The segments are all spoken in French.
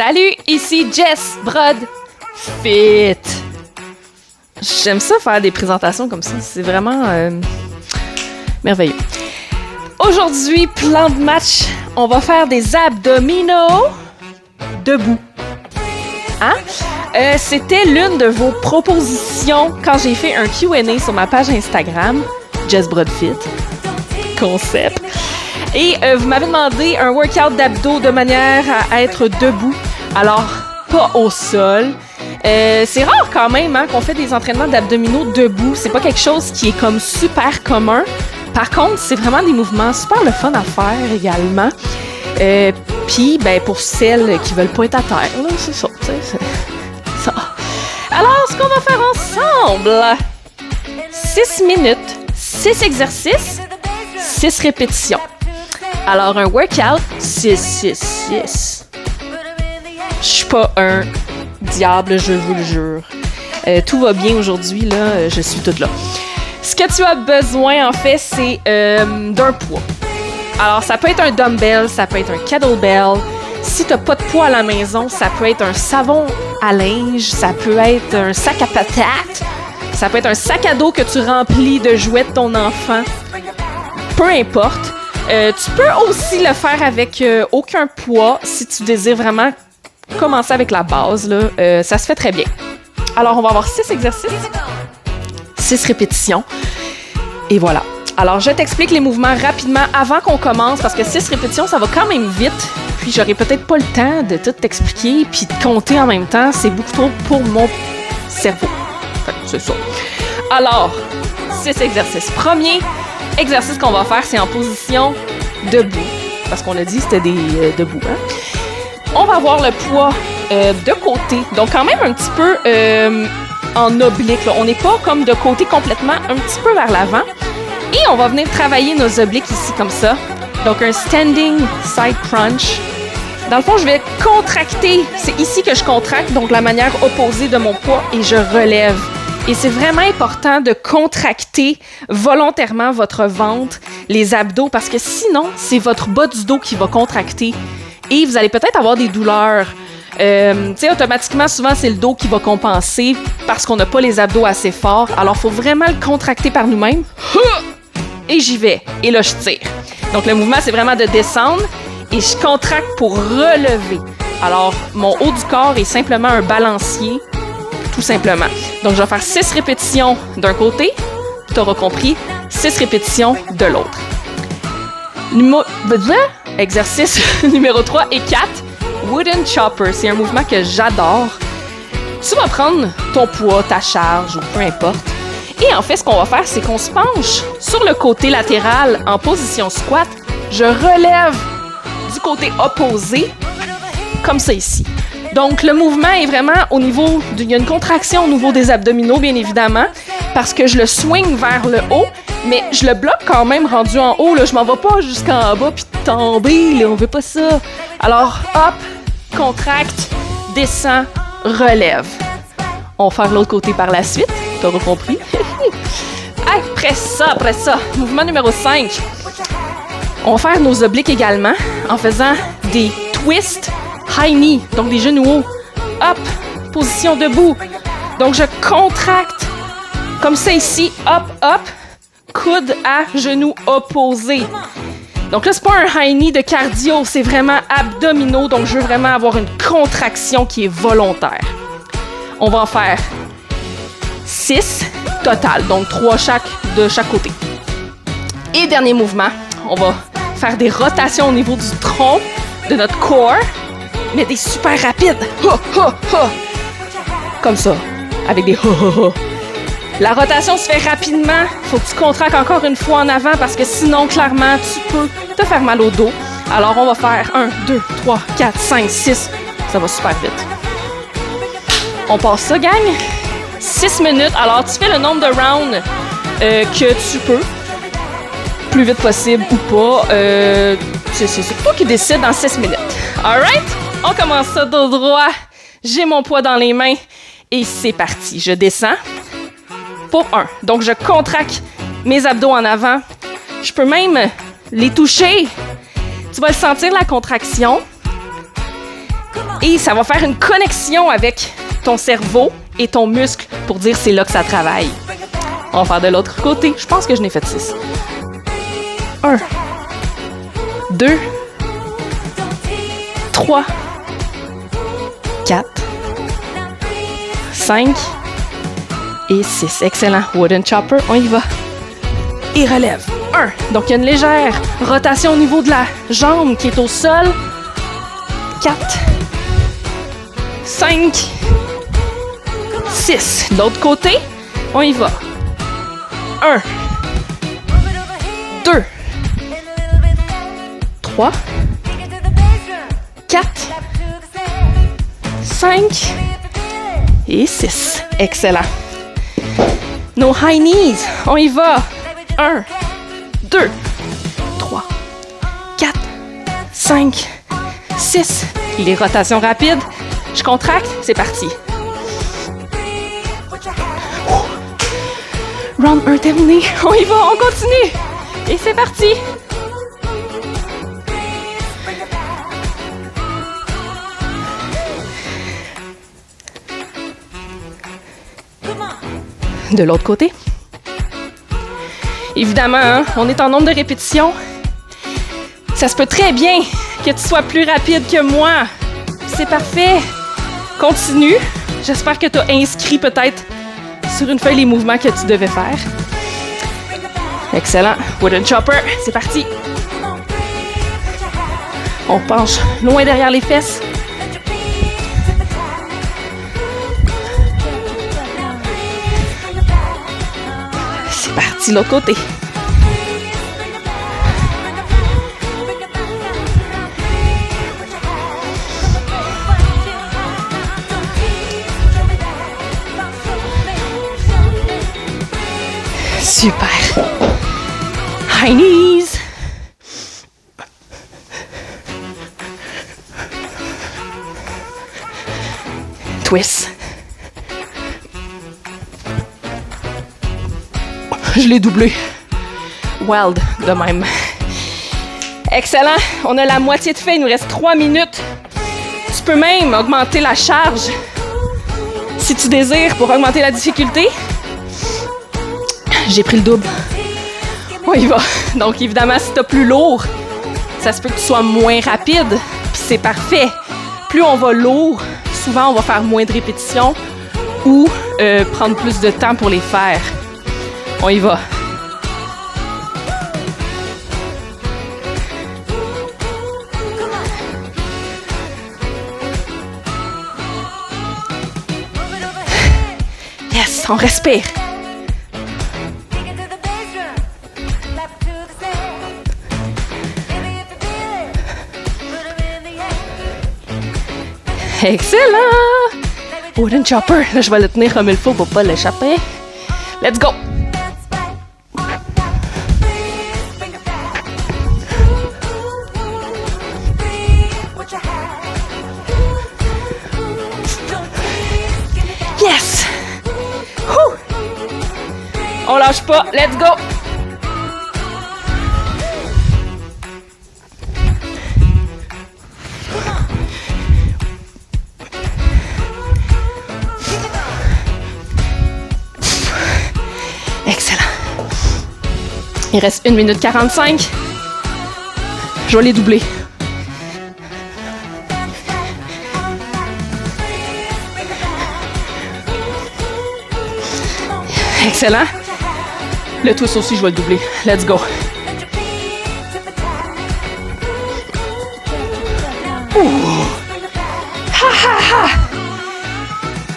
Salut, ici Jess Brod Fit. J'aime ça faire des présentations comme ça, c'est vraiment merveilleux. Aujourd'hui, plan de match, on va faire des abdominaux debout. Hein? C'était l'une de vos propositions quand j'ai fait un Q&A sur ma page Instagram, Jess Brod Fit, concept. Et vous m'avez demandé un workout d'abdos de manière à être debout, alors pas au sol. C'est rare quand même hein, qu'on fait des entraînements d'abdominaux debout. C'est pas quelque chose qui est comme super commun. Par contre, c'est vraiment des mouvements super le fun à faire également. Puis, ben, pour celles qui veulent pas être à terre, là, c'est ça, c'est ça. Alors, ce qu'on va faire ensemble, 6 minutes, 6 exercices, 6 répétitions. Alors, un workout, 6. Je suis pas un diable, je vous le jure. Tout va bien aujourd'hui, là, je suis toute là. Ce que tu as besoin, en fait, c'est d'un poids. Alors, ça peut être un dumbbell, ça peut être un kettlebell. Si t'as pas de poids à la maison, ça peut être un savon à linge, ça peut être un sac à patates, ça peut être un sac à dos que tu remplis de jouets de ton enfant. Peu importe. Tu peux aussi le faire avec aucun poids si tu désires vraiment commencer avec la base. Là. Ça se fait très bien. Alors, on va avoir 6 exercices, 6 répétitions. Et voilà. Alors, je t'explique les mouvements rapidement avant qu'on commence parce que 6 répétitions, ça va quand même vite. Puis, j'aurai peut-être pas le temps de tout t'expliquer puis de compter en même temps. C'est beaucoup trop pour mon cerveau. Enfin, c'est ça. Alors, 6 exercices. Premier exercice qu'on va faire, c'est en position debout. Parce qu'on a dit que c'était des debout. Hein? On va avoir le poids de côté. Donc, quand même un petit peu en oblique. Là. On n'est pas comme de côté complètement, un petit peu vers l'avant. Et on va venir travailler nos obliques ici comme ça. Donc, un standing side crunch. Dans le fond, je vais contracter. C'est ici que je contracte, donc la manière opposée de mon poids, et je relève. Et c'est vraiment important de contracter volontairement votre ventre, les abdos, parce que sinon, c'est votre bas du dos qui va contracter. Et vous allez peut-être avoir des douleurs. Tu sais, automatiquement, souvent, c'est le dos qui va compenser parce qu'on n'a pas les abdos assez forts. Alors, il faut vraiment le contracter par nous-mêmes. Et j'y vais. Et là, je tire. Donc, le mouvement, c'est vraiment de descendre et je contracte pour relever. Alors, mon haut du corps est simplement un balancier, tout simplement. Donc, je vais faire 6 répétitions d'un côté. Tu auras compris, 6 répétitions de l'autre. Exercice numéro 3 et 4, Wooden Chopper. C'est un mouvement que j'adore. Tu vas prendre ton poids, ta charge ou peu importe. Et en fait, ce qu'on va faire, c'est qu'on se penche sur le côté latéral en position squat. Je relève du côté opposé, comme ça ici. Donc, le mouvement est vraiment au niveau... Il y a une contraction au niveau des abdominaux, bien évidemment, parce que je le swing vers le haut, mais je le bloque quand même rendu en haut. Là. Je m'en vais pas jusqu'en bas puis tomber. Là, on veut pas ça. Alors, hop, contracte, descend, relève. On va faire l'autre côté par la suite. T'auras compris? Après ça, mouvement numéro 5. On va faire nos obliques également en faisant des twists high knee, donc des genoux hauts. Hop, position debout. Donc, je contracte comme ça ici. Hop, hop. Coude à genoux opposés. Donc là, c'est pas un high knee de cardio, c'est vraiment abdominaux. Donc, je veux vraiment avoir une contraction qui est volontaire. On va en faire 6 total, donc 3 de chaque côté. Et dernier mouvement, on va faire des rotations au niveau du tronc de notre corps, mais des super rapides. Ha, ha, ha. Comme ça, avec des ha, ha, ha. La rotation se fait rapidement. Faut que tu contractes encore une fois en avant parce que sinon, clairement, tu peux te faire mal au dos. Alors, on va faire 1, 2, 3, 4, 5, 6. Ça va super vite. On passe ça, gang. 6 minutes. Alors, tu fais le nombre de rounds que tu peux. Plus vite possible ou pas. C'est toi qui décides dans 6 minutes. Alright? On commence ça dos droit. J'ai mon poids dans les mains. Et c'est parti. Je descends. Pour 1. Donc, je contracte mes abdos en avant. Je peux même les toucher. Tu vas le sentir, la contraction. Et ça va faire une connexion avec ton cerveau et ton muscle pour dire c'est là que ça travaille. On va faire de l'autre côté. Je pense que je n'ai fait 6. 1, 2, 3, 4, 5 et 6. Excellent. Wooden chopper, on y va. Et relève. 1. Donc, il y a une légère rotation au niveau de la jambe qui est au sol. 4, 5, 6. De l'autre côté, on y va. 1, 2, 3, 4, 5 et 6. Excellent. Nos high knees, on y va. 1, 2, 3, 4, 5, 6. Les rotations rapides. Je contracte, c'est parti. Round 1 terminé. On y va, on continue. Et c'est parti. De l'autre côté. Évidemment, hein, on est en nombre de répétitions. Ça se peut très bien que tu sois plus rapide que moi. C'est parfait. Continue. J'espère que tu as inscrit peut-être sur une feuille les mouvements que tu devais faire. Excellent. Wooden chopper, c'est parti. On penche loin derrière les fesses. C'est parti, l'autre côté. Super. High knees. Twist. Je l'ai doublé. Wild de même. Excellent. On a la moitié de fait. Il nous reste 3 minutes. Tu peux même augmenter la charge si tu désires pour augmenter la difficulté. J'ai pris le double. On y va. Donc, évidemment, si t'as plus lourd, ça se peut que tu sois moins rapide. Puis c'est parfait. Plus on va lourd, souvent, on va faire moins de répétitions ou prendre plus de temps pour les faire. On y va. Yes, on respire. Excellent! Wooden chopper. Là, je vais le tenir comme il faut pour pas l'échapper. Let's go! Yes! Whew! On lâche pas. Let's go! Excellent. Il reste 1 minute 45. Je vais les doubler. Excellent. Le twist aussi, je vais le doubler. Let's go. Ha ha ha!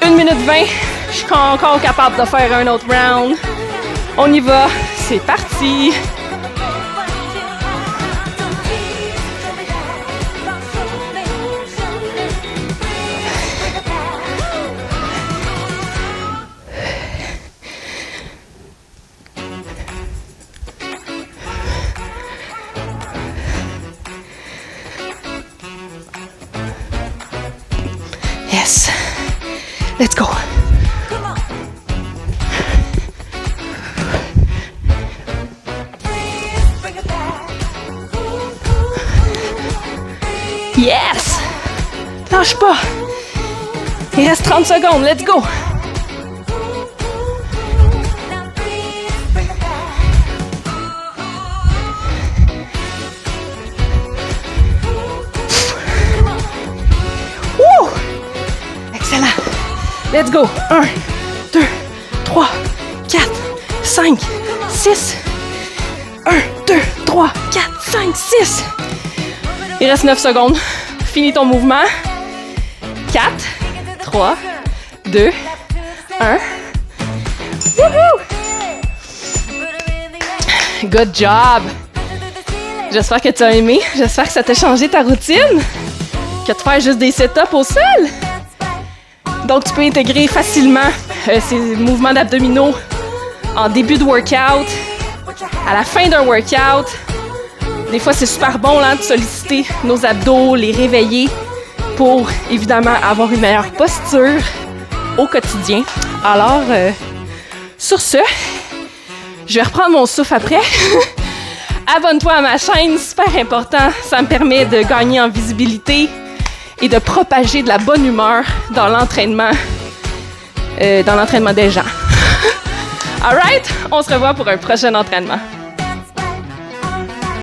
1 minute 20. Je suis encore capable de faire un autre round. On y va. C'est parti. Yes. Let's go. Yes! lâche pas. Il reste 30 secondes, let's go. Wouh! Excellent. Let's go. 1, 2, 3, 4, 5, 6. 1, 2, 3, 4, 5, 6. Il reste 9 secondes. Finis ton mouvement. 4, 3, 2, 1. Wouhou! Good job! J'espère que tu as aimé. J'espère que ça t'a changé ta routine. Que de faire juste des sit-ups au sol. Donc, tu peux intégrer facilement ces mouvements d'abdominaux en début de workout, à la fin d'un workout. Des fois, c'est super bon là, de solliciter nos abdos, les réveiller pour, évidemment, avoir une meilleure posture au quotidien. Alors, sur ce, je vais reprendre mon souffle après. Abonne-toi à ma chaîne, super important. Ça me permet de gagner en visibilité et de propager de la bonne humeur dans l'entraînement des gens. Alright, on se revoit pour un prochain entraînement.